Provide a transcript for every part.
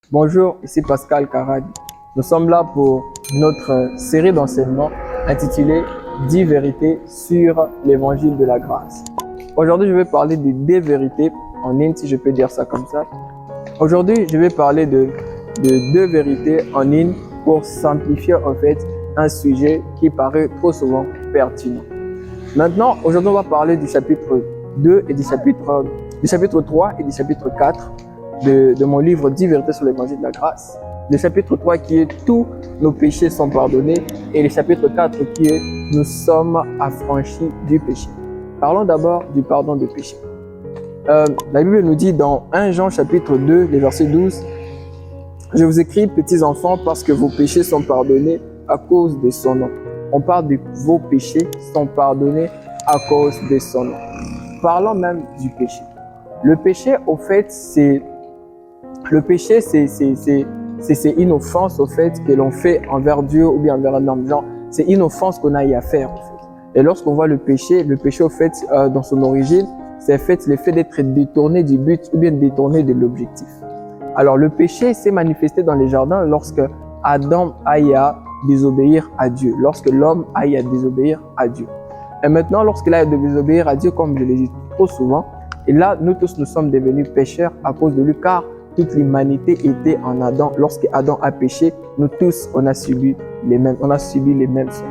Bonjour, ici Pascal Carad. Nous sommes là pour notre série d'enseignements intitulée 10 vérités sur l'évangile de la grâce. Aujourd'hui, je vais parler de 2 vérités en une, si je peux dire ça comme ça. Aujourd'hui, je vais parler de 2 vérités en une pour simplifier en fait un sujet qui paraît trop souvent pertinent. Maintenant, aujourd'hui, on va parler du chapitre 2 et du chapitre 3 et du chapitre 4 de mon livre 10 vérités sur l'évangile de la grâce. Le chapitre 3 qui est tous nos péchés sont pardonnés et le chapitre 4 qui est nous sommes affranchis du péché. Parlons d'abord du pardon de péché. La Bible nous dit dans 1 Jean chapitre 2, le verset 12, « Je vous écris, petits enfants, parce que vos péchés sont pardonnés à cause de son nom. » On parle de vos péchés sont pardonnés à cause de son nom. Parlons même du péché. Le péché, au fait, c'est une offense, au fait, que l'on fait envers Dieu ou bien envers un homme. Genre, c'est une offense qu'on a à faire, au fait. Et lorsqu'on voit le péché, au fait, dans son origine, c'est le fait d'être détourné du but ou bien détourné de l'objectif. Alors, le péché s'est manifesté dans les jardins lorsque Adam aille à désobéir à Dieu, lorsque l'homme aille à désobéir à Dieu. Et maintenant, lorsqu'il aille à désobéir à Dieu, comme je l'ai dit trop souvent, et là, nous tous, nous sommes devenus pécheurs à cause de lui, car toute l'humanité était en Adam. Lorsque Adam a péché, nous tous, on a subi les mêmes sons.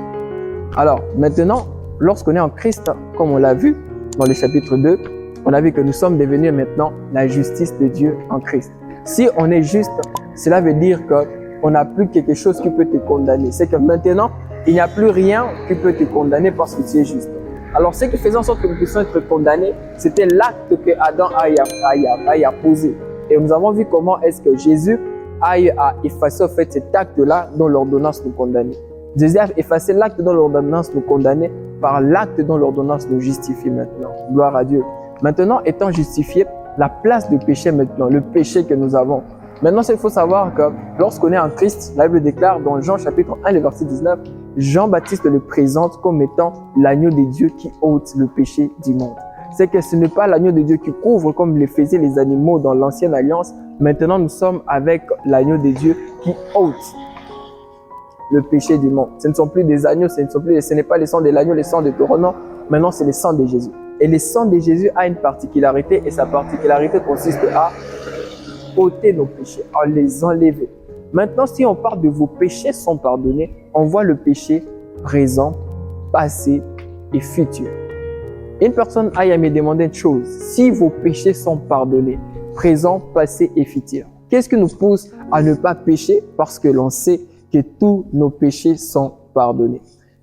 Alors, maintenant, lorsqu'on est en Christ, comme on l'a vu dans le chapitre 2, on a vu que nous sommes devenus maintenant la justice de Dieu en Christ. Si on est juste, cela veut dire qu'on n'a plus quelque chose qui peut te condamner. C'est que maintenant, il n'y a plus rien qui peut te condamner parce que tu es juste. Alors, ce qui faisait en sorte que nous puissions être condamnés, c'était l'acte que Adam a posé. Et nous avons vu comment est-ce que Jésus a effacé en fait cet acte-là dont l'ordonnance nous condamnait. Jésus a effacé l'acte dont l'ordonnance nous condamnait par l'acte dont l'ordonnance nous justifie maintenant. Gloire à Dieu. Maintenant, étant justifié, la place du péché maintenant, le péché que nous avons. Maintenant, il faut savoir que lorsqu'on est en Christ, la Bible déclare dans Jean chapitre 1, le verset 19, Jean-Baptiste le présente comme étant l'agneau de Dieu qui ôte le péché du monde. C'est que ce n'est pas l'agneau de Dieu qui couvre comme le faisaient les animaux dans l'ancienne alliance. Maintenant, nous sommes avec l'agneau de Dieu qui ôte le péché du monde. Ce ne sont plus des agneaux, ce n'est pas le sang de l'agneau, le sang de taureau, non. Maintenant, c'est le sang de Jésus. Et le sang de Jésus a une particularité et sa particularité consiste à ôter nos péchés, à les enlever. Maintenant, si on parle de vos péchés sont pardonnés, on voit le péché présent, passé et futur. Une personne aille à me demander une chose, si vos péchés sont pardonnés, présent, passé et futur, qu'est-ce qui nous pousse à ne pas pécher? Parce que l'on sait que tous nos péchés sont pardonnés.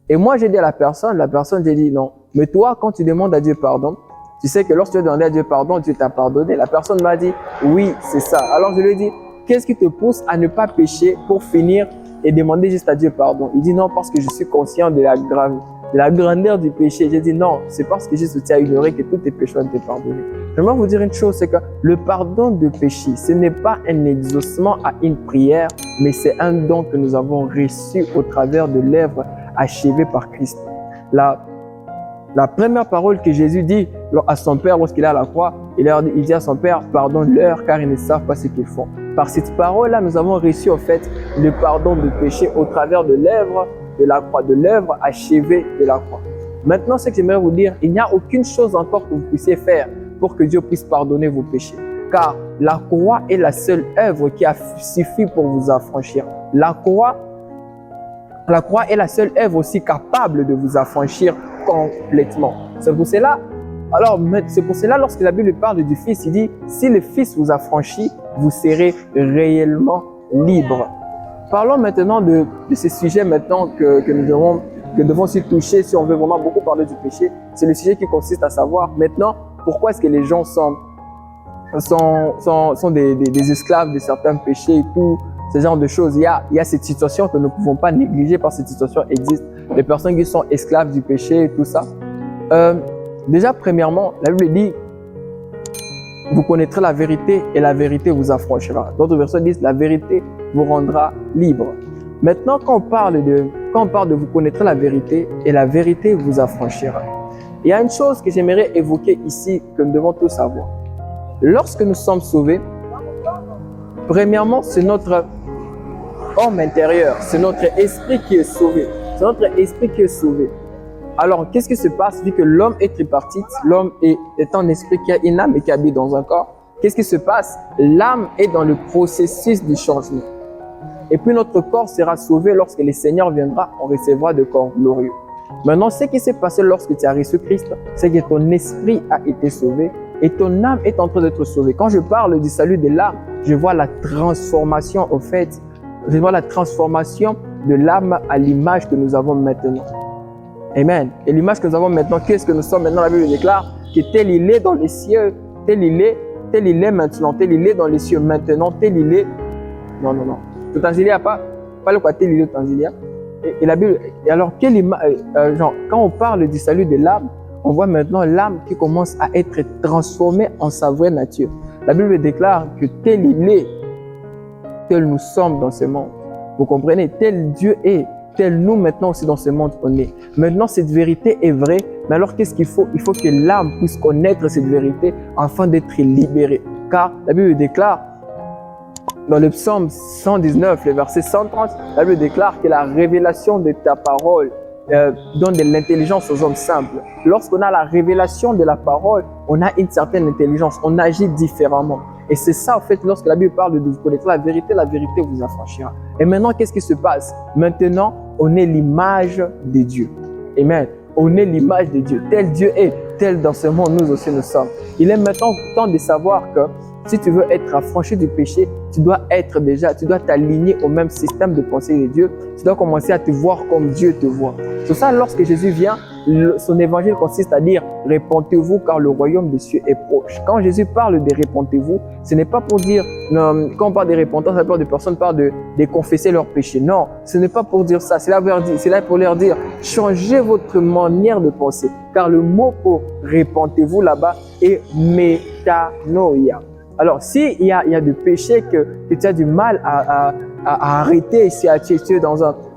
Et moi, j'ai dit à la personne, j'ai dit non. Mais toi, quand tu demandes à Dieu pardon, tu sais que lorsque tu as demandé à Dieu pardon, Dieu t'a pardonné. La personne m'a dit, oui, c'est ça. Alors je lui ai dit, qu'est-ce qui te pousse à ne pas pécher pour finir et demander juste à Dieu pardon? Il dit non, parce que je suis conscient de la grandeur du péché. J'ai dit non, c'est parce que Jésus t'a ignoré que tous tes péchés ont été pardonnés. J'aimerais vous dire une chose, c'est que le pardon de péché, ce n'est pas un exaucement à une prière, mais c'est un don que nous avons reçu au travers de l'œuvre achevée par Christ. La première parole que Jésus dit à son Père lorsqu'il est à la croix, il dit à son Père, pardonne-leur car ils ne savent pas ce qu'ils font. Par cette parole-là, nous avons reçu en fait le pardon de péché au travers de l'œuvre de la croix, de l'œuvre achevée de la croix. Maintenant, ce que j'aimerais vous dire, il n'y a aucune chose encore que vous puissiez faire pour que Dieu puisse pardonner vos péchés. Car la croix est la seule œuvre qui a suffi pour vous affranchir. La croix est la seule œuvre aussi capable de vous affranchir complètement. C'est pour cela, lorsque la Bible parle du Fils, il dit, si le Fils vous affranchit, vous serez réellement libre. Parlons maintenant de ce sujet maintenant que nous devons aussi toucher si on veut vraiment beaucoup parler du péché. C'est le sujet qui consiste à savoir maintenant pourquoi est-ce que les gens sont des esclaves de certains péchés et tout, ce genre de choses. Il y a cette situation que nous ne pouvons pas négliger parce que cette situation existe. Les personnes qui sont esclaves du péché et tout ça. Déjà, premièrement, la Bible dit vous connaîtrez la vérité et la vérité vous affranchira. D'autres versions disent la vérité vous rendra libre. Maintenant, quand on parle de vous connaîtrez la vérité et la vérité vous affranchira, il y a une chose que j'aimerais évoquer ici que nous devons tous savoir. Lorsque nous sommes sauvés, Premièrement, c'est notre homme intérieur, c'est notre esprit qui est sauvé. C'est notre esprit qui est sauvé. Alors, qu'est-ce qui se passe vu que l'homme est tripartite, l'homme est un esprit qui a une âme et qui habite dans un corps? Qu'est-ce qui se passe? L'âme est dans le processus du changement. Et puis notre corps sera sauvé lorsque le Seigneur viendra, on recevra de corps glorieux. Maintenant, ce qui s'est passé lorsque tu as reçu Christ, c'est que ton esprit a été sauvé et ton âme est en train d'être sauvée. Quand je parle du salut de l'âme, je vois la transformation, au fait, je vois la transformation de l'âme à l'image que nous avons maintenant. Amen. Et l'image que nous avons maintenant, qu'est-ce que nous sommes maintenant? La Bible déclare que tel il est dans les cieux, tel il est maintenant, tel il est dans les cieux maintenant, tel il est. Non. Le Tanzania, pas le quoi tel il est au Tanzania. Et la Bible, et alors, quand on parle du salut de l'âme, on voit maintenant l'âme qui commence à être transformée en sa vraie nature. La Bible déclare que tel il est, tel nous sommes dans ce monde. Vous comprenez? Tel Dieu est, tel nous maintenant aussi dans ce monde on est. Maintenant, cette vérité est vraie, mais alors qu'est-ce qu'il faut? Il faut que l'âme puisse connaître cette vérité afin d'être libérée. Car la Bible déclare, dans le psaume 119, le verset 130, la Bible déclare que la révélation de ta parole donne de l'intelligence aux hommes simples. Lorsqu'on a la révélation de la parole, on a une certaine intelligence, on agit différemment. Et c'est ça, en fait, lorsque la Bible parle de vous connaître la vérité vous affranchira. Et maintenant, qu'est-ce qui se passe? Maintenant, on est l'image de Dieu. Amen. On est l'image de Dieu. Tel Dieu est, tel dans ce monde, nous aussi nous sommes. Il est maintenant temps de savoir que si tu veux être affranchi du péché, tu dois t'aligner au même système de pensée de Dieu. Tu dois commencer à te voir comme Dieu te voit. C'est ça, lorsque Jésus vient, son évangile consiste à dire « Répentez-vous car le royaume des cieux est proche ». Quand Jésus parle de « Répentez-vous », ce n'est pas pour dire, quand on parle de repentance, la plupart des personnes parlent de confesser leurs péchés. Non, ce n'est pas pour dire ça. C'est là pour leur dire « Changez votre manière de penser ». Car le mot pour « Répentez-vous » là-bas est « métanoïa ». Alors, s'il y a des péchés que tu as du mal à arrêter, si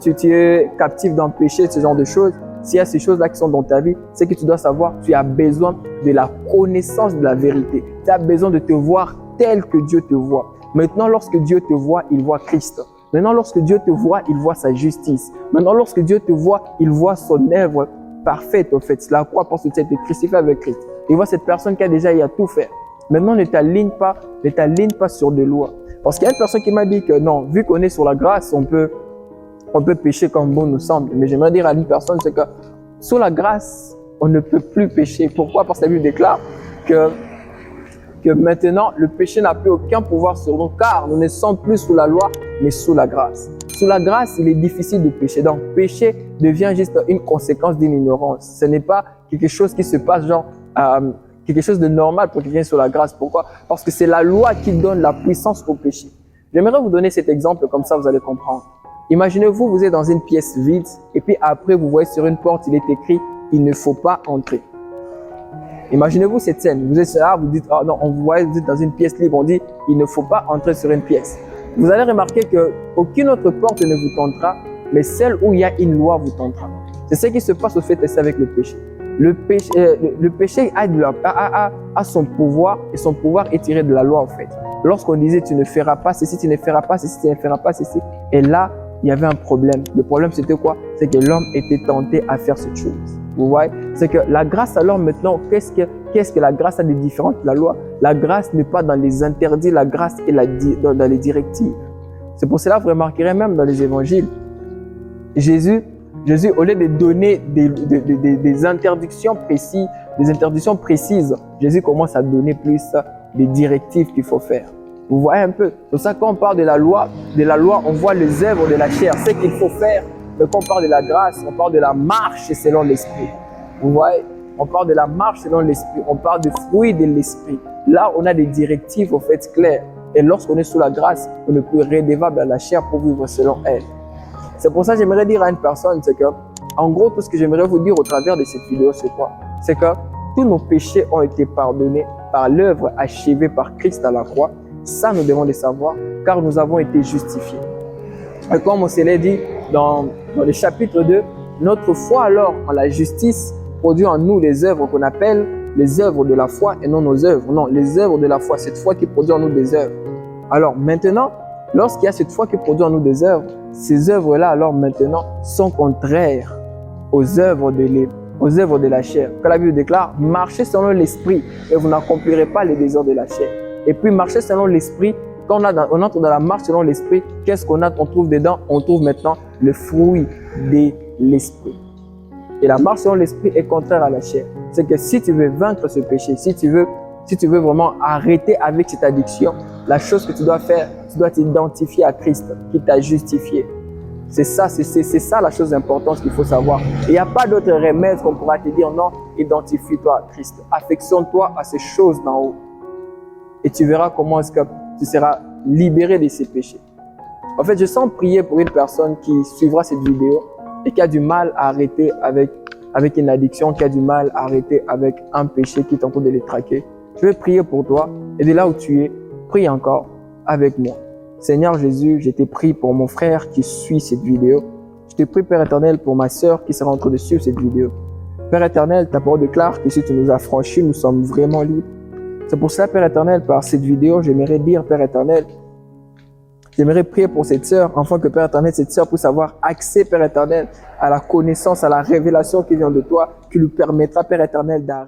tu es captif d'un péché, ce genre de choses, s'il y a ces choses-là qui sont dans ta vie, c'est que tu dois savoir, tu as besoin de la connaissance de la vérité. Tu as besoin de te voir tel que Dieu te voit. Maintenant, lorsque Dieu te voit, il voit Christ. Maintenant, lorsque Dieu te voit, il voit sa justice. Maintenant, lorsque Dieu te voit, il voit son œuvre parfaite, en fait. C'est la croix parce que tu as été crucifié avec Christ. Il voit cette personne qui a déjà tout fait. Maintenant, ne t'aligne pas sur des lois. Parce qu'il y a une personne qui m'a dit que non, vu qu'on est sur la grâce, on peut pécher comme bon nous semble. Mais j'aimerais dire à une personne, c'est que sous la grâce, on ne peut plus pécher. Pourquoi? Parce que la Bible déclare que maintenant, le péché n'a plus aucun pouvoir sur nous, car nous ne sommes plus sous la loi, mais sous la grâce. Sous la grâce, il est difficile de pécher. Donc, pécher devient juste une conséquence d'une ignorance. Ce n'est pas quelque chose qui se passe quelque chose de normal pour quelqu'un sur la grâce. Pourquoi? Parce que c'est la loi qui donne la puissance au péché. J'aimerais vous donner cet exemple, comme ça vous allez comprendre. Imaginez-vous, vous êtes dans une pièce vide et puis après vous voyez sur une porte, il est écrit « Il ne faut pas entrer ». Imaginez-vous cette scène. Vous êtes là, vous dites « Ah non, on voit, vous êtes dans une pièce libre, on dit « Il ne faut pas entrer sur une pièce ». Vous allez remarquer qu'aucune autre porte ne vous tentera, mais celle où il y a une loi vous tentera. C'est ce qui se passe au fait et c'est avec le péché. Le péché a son pouvoir et son pouvoir est tiré de la loi en fait. Lorsqu'on disait tu ne feras pas ceci, tu ne feras pas ceci, tu ne feras pas ceci, et là il y avait un problème. Le problème c'était quoi? C'est que l'homme était tenté à faire cette chose. Vous voyez? C'est que la grâce alors maintenant, qu'est-ce que la grâce a de différent de la loi? La grâce n'est pas dans les interdits, la grâce est dans les directives. C'est pour cela que vous remarquerez même dans les évangiles, Jésus, au lieu de donner des interdictions précises, Jésus commence à donner plus des directives qu'il faut faire. Vous voyez un peu? C'est pour ça quand on parle de la loi, on voit les œuvres de la chair, ce qu'il faut faire. Mais quand on parle de la grâce, on parle de la marche selon l'esprit. Vous voyez? On parle de la marche selon l'esprit, on parle des fruits de l'esprit. Là, on a des directives au fait claires. Et lorsqu'on est sous la grâce, on n'est plus rédévable à la chair pour vivre selon elle. C'est pour ça que j'aimerais dire à une personne, c'est que, en gros, tout ce que j'aimerais vous dire au travers de cette vidéo, c'est quoi? C'est que tous nos péchés ont été pardonnés par l'œuvre achevée par Christ à la croix. Ça, nous devons le savoir, car nous avons été justifiés. Et comme on se l'a dit dans le chapitre 2, notre foi alors en la justice produit en nous les œuvres qu'on appelle les œuvres de la foi et non nos œuvres. Non, les œuvres de la foi, cette foi qui produit en nous des œuvres. Alors maintenant, lorsqu'il y a cette foi qui produit en nous des œuvres, ces œuvres-là, alors maintenant, sont contraires aux œuvres de la chair. Quand la Bible déclare, marchez selon l'esprit et vous n'accomplirez pas les désirs de la chair. Et puis, marchez selon l'esprit, quand on entre dans la marche selon l'esprit, qu'est-ce qu'on a? On trouve dedans, on trouve maintenant le fruit de l'esprit. Et la marche selon l'esprit est contraire à la chair. C'est que si tu veux vaincre ce péché, si tu veux vraiment arrêter avec cette addiction, la chose que tu dois faire, tu dois t'identifier à Christ qui t'a justifié. C'est ça la chose importante qu'il faut savoir. Il n'y a pas d'autre remède qu'on pourra te dire non, identifie-toi à Christ. Affectionne-toi à ces choses d'en haut. Et tu verras comment est-ce que tu seras libéré de ces péchés. En fait, je sens prier pour une personne qui suivra cette vidéo et qui a du mal à arrêter avec une addiction, qui a du mal à arrêter avec un péché qui est en train de les traquer. Je vais prier pour toi et de là où tu es, prie encore avec moi. Seigneur Jésus, je te prie pour mon frère qui suit cette vidéo. Je te prie, Père éternel, pour ma sœur qui sera en train de suivre cette vidéo. Père éternel, ta parole déclare que si tu nous as franchis, nous sommes vraiment libres. C'est pour ça, Père éternel, par cette vidéo, j'aimerais dire, Père éternel, j'aimerais prier pour cette sœur, afin que, Père éternel, cette sœur puisse avoir accès, Père éternel, à la connaissance, à la révélation qui vient de toi, qui lui permettra, Père éternel, d'arriver.